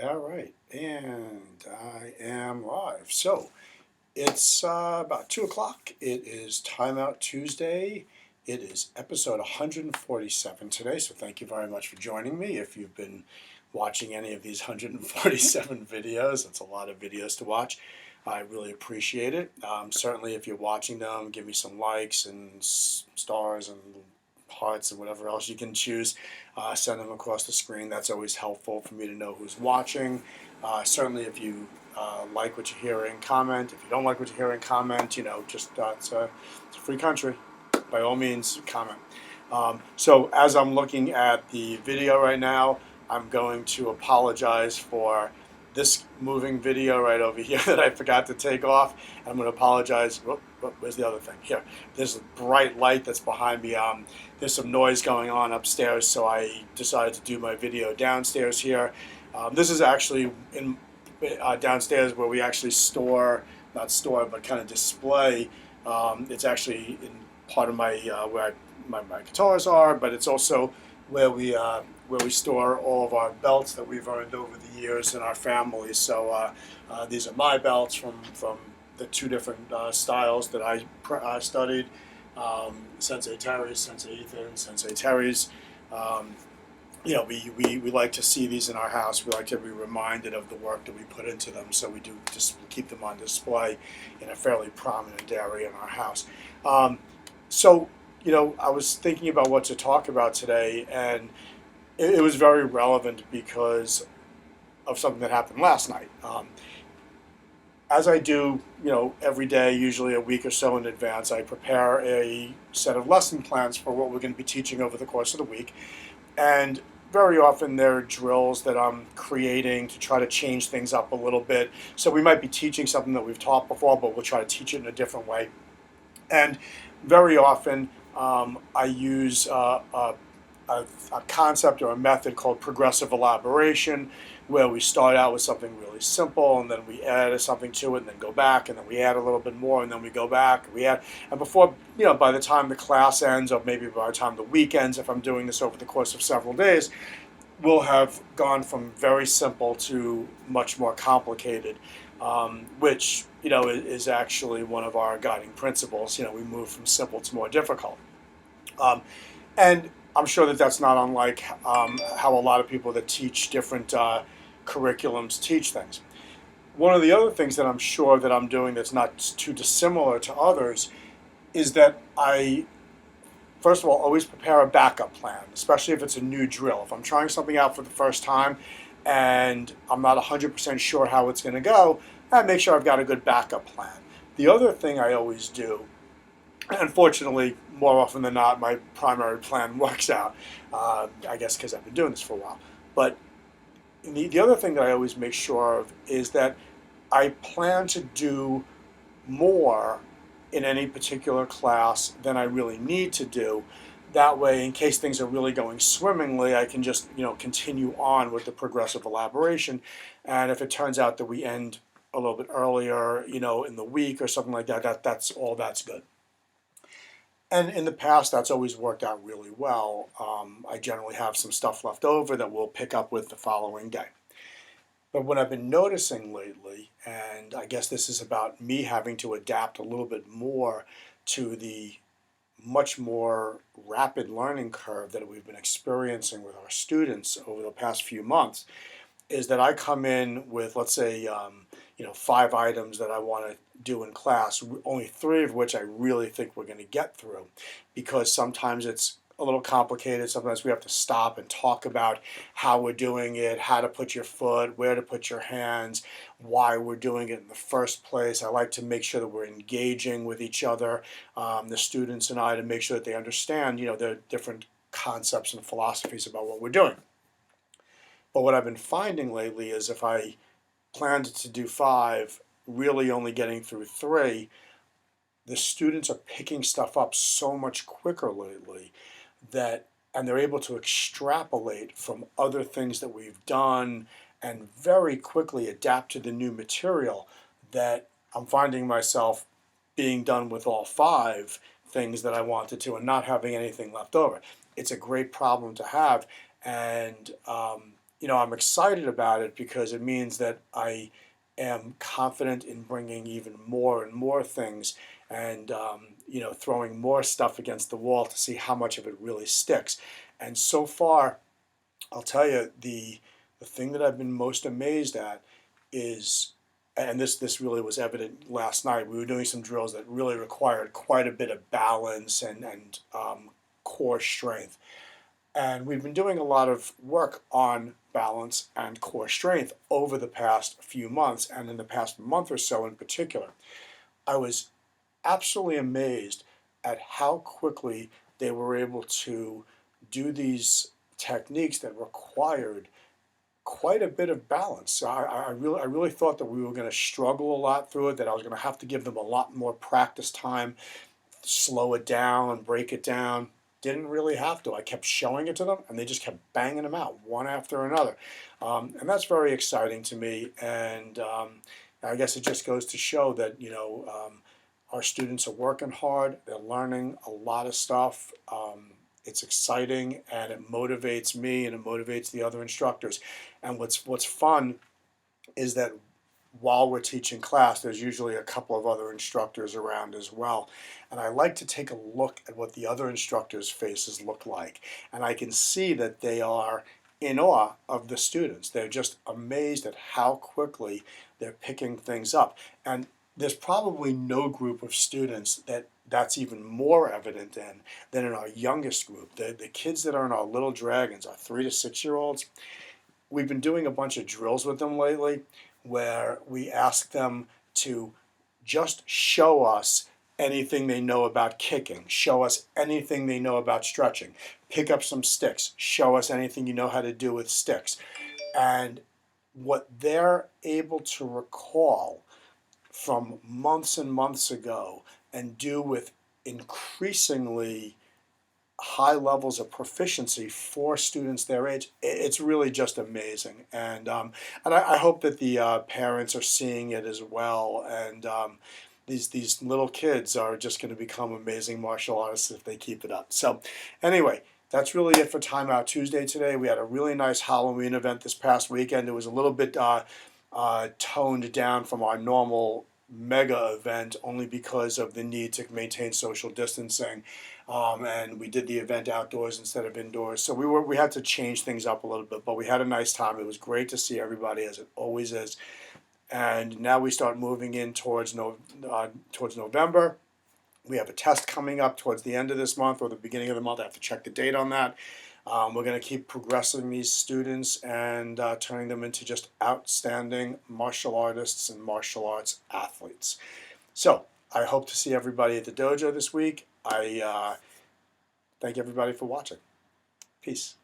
All right, and I am live. So it's about 2 o'clock. It is Timeout Tuesday. It is episode 147 today. So thank you very much for joining me. If you've been watching any of these 147 videos, that's a lot of videos to watch. I really appreciate it. Certainly, if you're watching them, give me some likes and stars and hearts and whatever else you can choose. Send them across the screen. That's always helpful for me to know who's watching. Certainly, if you like what you're hearing, comment. If you don't like what you're hearing, comment. Just it's a free country. By all means, comment. So as I'm looking at the video right now, I'm going to apologize for this moving video right over here that I forgot to take off. I'm going to apologize. Where's the other thing? Here. There's a bright light that's behind me. There's some noise going on upstairs, so I decided to do my video downstairs here. This is actually in downstairs where we actually not store, but kind of display. It's actually in part of my where my guitars are, but it's also where we store all of our belts that we've earned over the years in our family. So these are my belts from the two different styles that I studied. Sensei Terry's, Sensei Ethan, Sensei Terry's. Um, we like to see these in our house. We like to be reminded of the work that we put into them, so we do just keep them on display in a fairly prominent area in our house. Um, so, I was thinking about what to talk about today, and it was very relevant because of something that happened last night. As I do, every day, usually a week or so in advance, I prepare a set of lesson plans for what we're going to be teaching over the course of the week. And very often there are drills that I'm creating to try to change things up a little bit. So we might be teaching something that we've taught before, but we'll try to teach it in a different way. And very often I use a concept or a method called progressive elaboration, where we start out with something really simple and then we add something to it and then go back and then we add a little bit more and then we go back and we add. And before, by the time the class ends, or maybe by the time the week ends, if I'm doing this over the course of several days, we'll have gone from very simple to much more complicated, which is actually one of our guiding principles. We move from simple to more difficult. And I'm sure that that's not unlike how a lot of people that teach different curriculums teach things. One of the other things that I'm sure that I'm doing that's not too dissimilar to others is that I, first of all, always prepare a backup plan, especially if it's a new drill. If I'm trying something out for the first time and I'm not 100% sure how it's going to go, I make sure I've got a good backup plan. The other thing I always do, unfortunately, more often than not, my primary plan works out. I guess because I've been doing this for a while. But the other thing that I always make sure of is that I plan to do more in any particular class than I really need to do. That way, in case things are really going swimmingly, I can just continue on with the progressive elaboration. And if it turns out that we end a little bit earlier, in the week or something like that, that's good. And in the past, that's always worked out really well. I generally have some stuff left over that we'll pick up with the following day. But what I've been noticing lately, and I guess this is about me having to adapt a little bit more to the much more rapid learning curve that we've been experiencing with our students over the past few months, is that I come in with, let's say, 5 items that I want to do in class, only 3 of which I really think we're going to get through, because sometimes it's a little complicated. Sometimes we have to stop and talk about how we're doing it, how to put your foot, where to put your hands, why we're doing it in the first place. I like to make sure that we're engaging with each other, the students and I, to make sure that they understand, the different concepts and philosophies about what we're doing. But what I've been finding lately is if I planned to do 5, really only getting through 3, the students are picking stuff up so much quicker lately and they're able to extrapolate from other things that we've done and very quickly adapt to the new material, that I'm finding myself being done with all 5 things that I wanted to and not having anything left over. It's a great problem to have, and I'm excited about it because it means that I am confident in bringing even more and more things and, throwing more stuff against the wall to see how much of it really sticks. And so far, I'll tell you, the thing that I've been most amazed at is, and this really was evident last night. We were doing some drills that really required quite a bit of balance and core strength. And we've been doing a lot of work on balance and core strength over the past few months, and in the past month or so in particular. I was absolutely amazed at how quickly they were able to do these techniques that required quite a bit of balance. So I really thought that we were going to struggle a lot through it, that I was going to have to give them a lot more practice time, slow it down and break it down. Didn't really have to. I kept showing it to them, and they just kept banging them out one after another. And that's very exciting to me. And I guess it just goes to show that, our students are working hard. They're learning a lot of stuff. It's exciting, and it motivates me, and it motivates the other instructors. And what's fun is that while we're teaching class, there's usually a couple of other instructors around as well. And I like to take a look at what the other instructors' faces look like. And I can see that they are in awe of the students. They're just amazed at how quickly they're picking things up. And there's probably no group of students that's even more evident in than in our youngest group. The kids that are in our Little Dragons, our 3 to 6 year olds, we've been doing a bunch of drills with them lately where we ask them to just show us anything they know about kicking, show us anything they know about stretching, pick up some sticks, show us anything you know how to do with sticks. And what they're able to recall from months and months ago and do with increasingly high levels of proficiency for students their age, it's really just amazing. And I hope that the parents are seeing it as well. And these little kids are just going to become amazing martial artists if they keep it up. So anyway, that's really it for Time Out Tuesday today. We had a really nice Halloween event this past weekend. It was a little bit toned down from our normal mega event only because of the need to maintain social distancing. And we did the event outdoors instead of indoors. So we had to change things up a little bit, but we had a nice time. It was great to see everybody, as it always is. And now we start moving in towards November. We have a test coming up towards the end of this month or the beginning of the month. I have to check the date on that. We're going to keep progressing these students and turning them into just outstanding martial artists and martial arts athletes. So I hope to see everybody at the dojo this week. I thank everybody for watching. Peace.